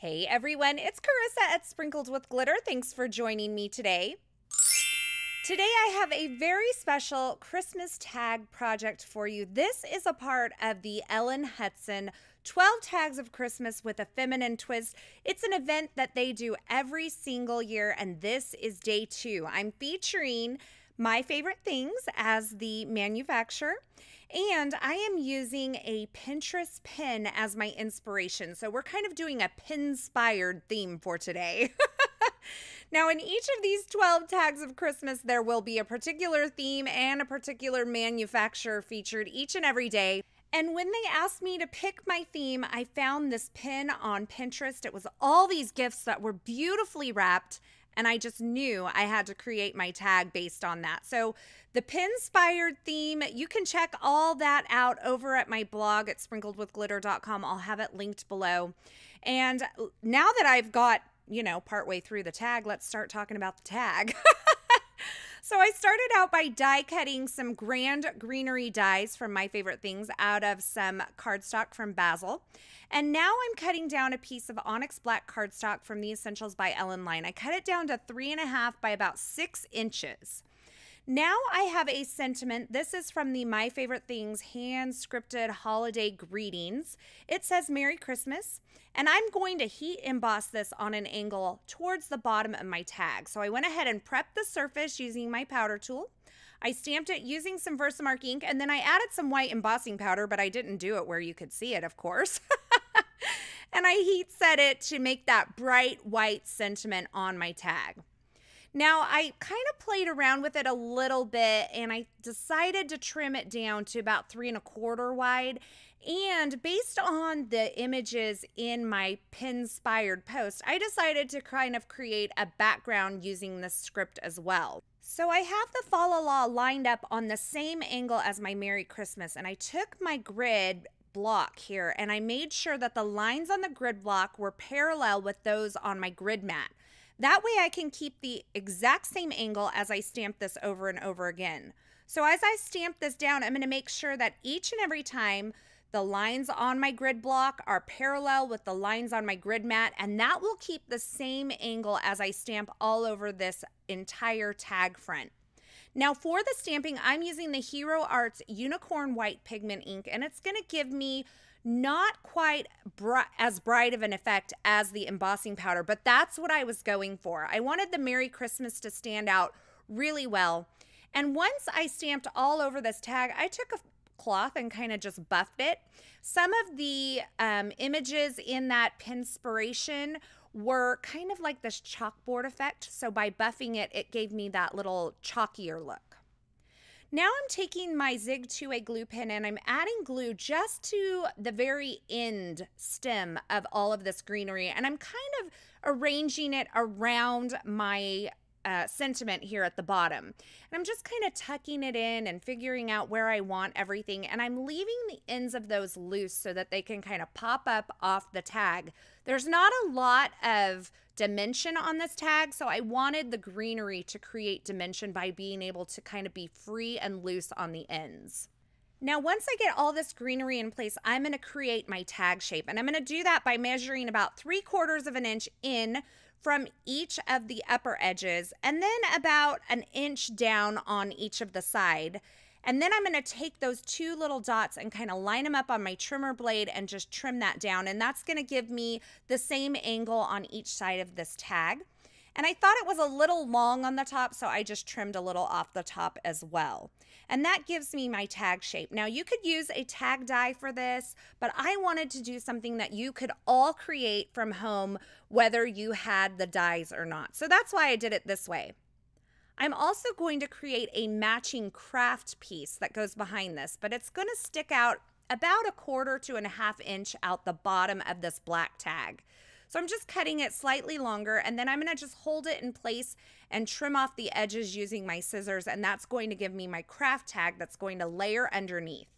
Hey everyone, it's Carissa at Sprinkled with Glitter. Thanks for joining me today. Today I have a very special Christmas tag project for you. This is a part of the Elle and Hutson 12 Tags of Christmas with a Feminine Twist. It's an event that they do every single year, and this is day 2. I'm featuring My Favorite Things as the manufacturer, and I am using a Pinterest pin as my inspiration. So we're kind of doing a PINspired theme for today. Now, in each of these 12 tags of Christmas, there will be a particular theme and a particular manufacturer featured each and every day. And when they asked me to pick my theme, I found this pin on Pinterest. It was all these gifts that were beautifully wrapped, and I just knew I had to create my tag based on that. So the PINspired theme, you can check all that out over at my blog at sprinkledwithglitter.com. I'll have it linked below. And now that I've got, partway through the tag, let's start talking about the tag. So I started out by die cutting some grand greenery dies from My Favorite Things out of some cardstock from Bazzill. And now I'm cutting down a piece of onyx black cardstock from the Essentials by Elle line. I cut it down to 3.5 by about 6 inches. Now I have a sentiment. This is from the My Favorite Things hand-scripted holiday greetings. It says Merry Christmas, and I'm going to heat emboss this on an angle towards the bottom of my tag. So I went ahead and prepped the surface using my powder tool. I stamped it using some VersaMark ink, and then I added some white embossing powder, but I didn't do it where you could see it, of course. And I heat set it to make that bright white sentiment on my tag. Now, I kind of played around with it a little bit, and I decided to trim it down to about 3.25 wide. And based on the images in my PINspired post, I decided to kind of create a background using this script as well. So I have the Fa La La lined up on the same angle as my Merry Christmas, and I took my grid block here, and I made sure that the lines on the grid block were parallel with those on my grid mat. That way I can keep the exact same angle as I stamp this over and over again. So as I stamp this down, I'm going to make sure that each and every time the lines on my grid block are parallel with the lines on my grid mat, and that will keep the same angle as I stamp all over this entire tag front. Now for the stamping, I'm using the Hero Arts Unicorn White Pigment ink, and it's going to give me not quite as bright of an effect as the embossing powder, but that's what I was going for. I wanted the Merry Christmas to stand out really well. And once I stamped all over this tag, I took a cloth and kind of just buffed it. Some of the images in that Pinspiration were kind of like this chalkboard effect. So by buffing it, it gave me that little chalkier look. Now I'm taking my Zig 2A glue pen and I'm adding glue just to the very end stem of all of this greenery. And I'm kind of arranging it around my sentiment here at the bottom. And I'm just kind of tucking it in and figuring out where I want everything. And I'm leaving the ends of those loose so that they can kind of pop up off the tag. There's not a lot of dimension on this tag, so I wanted the greenery to create dimension by being able to kind of be free and loose on the ends. Now, once I get all this greenery in place, I'm going to create my tag shape, and I'm going to do that by measuring about 3/4 of an inch in from each of the upper edges, and then about an inch down on each of the side. And then I'm going to take those 2 little dots and kind of line them up on my trimmer blade and just trim that down. And that's going to give me the same angle on each side of this tag. And I thought it was a little long on the top, so I just trimmed a little off the top as well. And that gives me my tag shape. Now you could use a tag die for this, but I wanted to do something that you could all create from home, whether you had the dies or not. So that's why I did it this way. I'm also going to create a matching craft piece that goes behind this, but it's going to stick out about 1/4 to 1/2 inch out the bottom of this black tag. So I'm just cutting it slightly longer, and then I'm going to just hold it in place and trim off the edges using my scissors, and that's going to give me my craft tag that's going to layer underneath.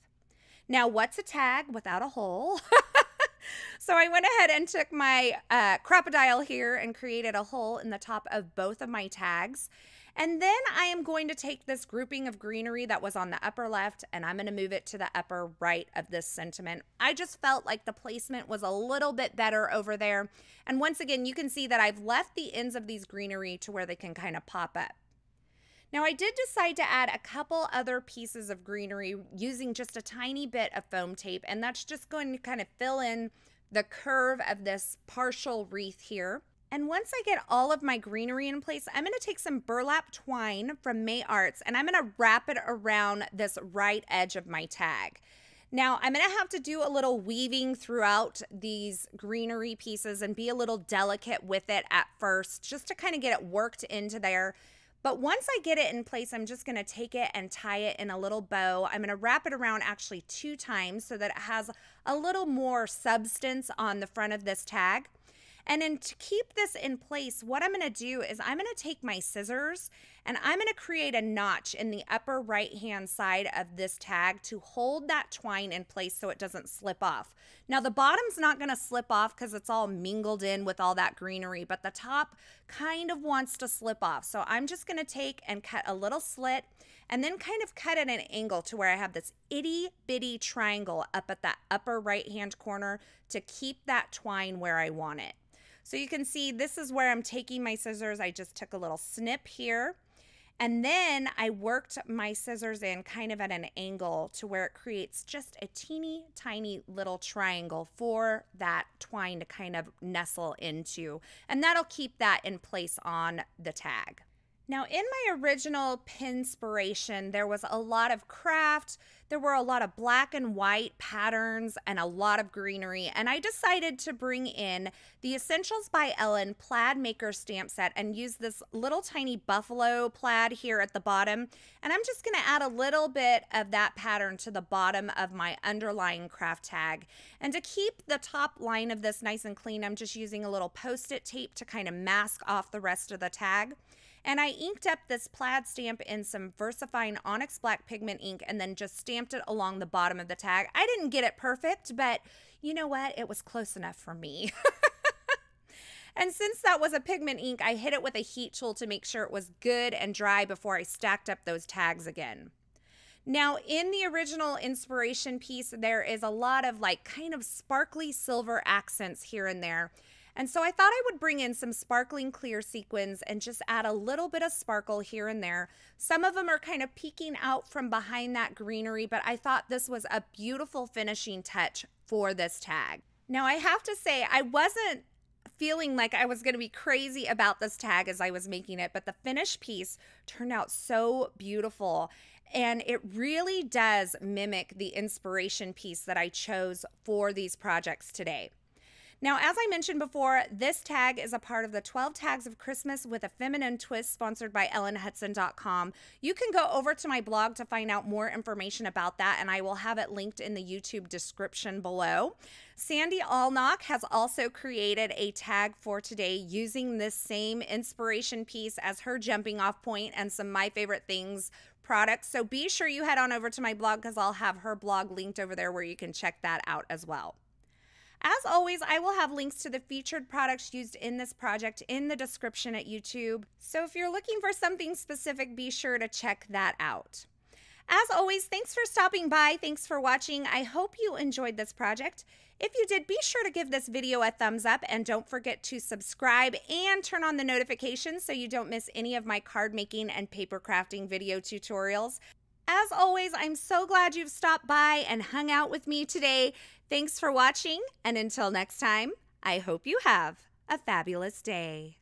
Now, what's a tag without a hole? So I went ahead and took my crocodile here and created a hole in the top of both of my tags. And then I am going to take this grouping of greenery that was on the upper left and I'm going to move it to the upper right of this sentiment. I just felt like the placement was a little bit better over there. And once again, you can see that I've left the ends of these greenery to where they can kind of pop up. Now I did decide to add a couple other pieces of greenery using just a tiny bit of foam tape, and that's just going to kind of fill in the curve of this partial wreath here. And once I get all of my greenery in place, I'm going to take some burlap twine from May Arts and I'm going to wrap it around this right edge of my tag. Now I'm going to have to do a little weaving throughout these greenery pieces and be a little delicate with it at first, just to kind of get it worked into there. But once I get it in place, I'm just going to take it and tie it in a little bow. I'm going to wrap it around actually 2 times so that it has a little more substance on the front of this tag. And then to keep this in place, what I'm going to do is I'm going to take my scissors and I'm going to create a notch in the upper right-hand side of this tag to hold that twine in place so it doesn't slip off. Now the bottom's not going to slip off because it's all mingled in with all that greenery, but the top kind of wants to slip off. So I'm just going to take and cut a little slit and then kind of cut at an angle to where I have this itty bitty triangle up at that upper right-hand corner to keep that twine where I want it. So you can see this is where I'm taking my scissors. I just took a little snip here and then I worked my scissors in kind of at an angle to where it creates just a teeny tiny little triangle for that twine to kind of nestle into, and that'll keep that in place on the tag. Now in my original PINspiration, there was a lot of craft, there were a lot of black and white patterns and a lot of greenery, and I decided to bring in the Essentials by Elle Plaid Maker Stamp Set and use this little tiny buffalo plaid here at the bottom, and I'm just going to add a little bit of that pattern to the bottom of my underlying craft tag. And to keep the top line of this nice and clean, I'm just using a little post-it tape to kind of mask off the rest of the tag. And I inked up this plaid stamp in some VersaFine Onyx Black Pigment ink and then just stamped it along the bottom of the tag. I didn't get it perfect, but you know what? It was close enough for me. And since that was a pigment ink, I hit it with a heat tool to make sure it was good and dry before I stacked up those tags again. Now, in the original inspiration piece, there is a lot of like kind of sparkly silver accents here and there. And so I thought I would bring in some sparkling clear sequins and just add a little bit of sparkle here and there. Some of them are kind of peeking out from behind that greenery, but I thought this was a beautiful finishing touch for this tag. Now I have to say, I wasn't feeling like I was going to be crazy about this tag as I was making it, but the finished piece turned out so beautiful. And it really does mimic the inspiration piece that I chose for these projects today. Now, as I mentioned before, this tag is a part of the 12 Tags of Christmas with a Feminine Twist sponsored by EllenHutson.com. You can go over to my blog to find out more information about that, and I will have it linked in the YouTube description below. Sandy Allnock has also created a tag for today using this same inspiration piece as her jumping off point and some My Favorite Things products. So be sure you head on over to my blog because I'll have her blog linked over there where you can check that out as well. As always, I will have links to the featured products used in this project in the description at YouTube. So if you're looking for something specific, be sure to check that out. As always, thanks for stopping by. Thanks for watching. I hope you enjoyed this project. If you did, be sure to give this video a thumbs up and don't forget to subscribe and turn on the notifications so you don't miss any of my card making and paper crafting video tutorials. As always, I'm so glad you've stopped by and hung out with me today. Thanks for watching, and until next time, I hope you have a fabulous day.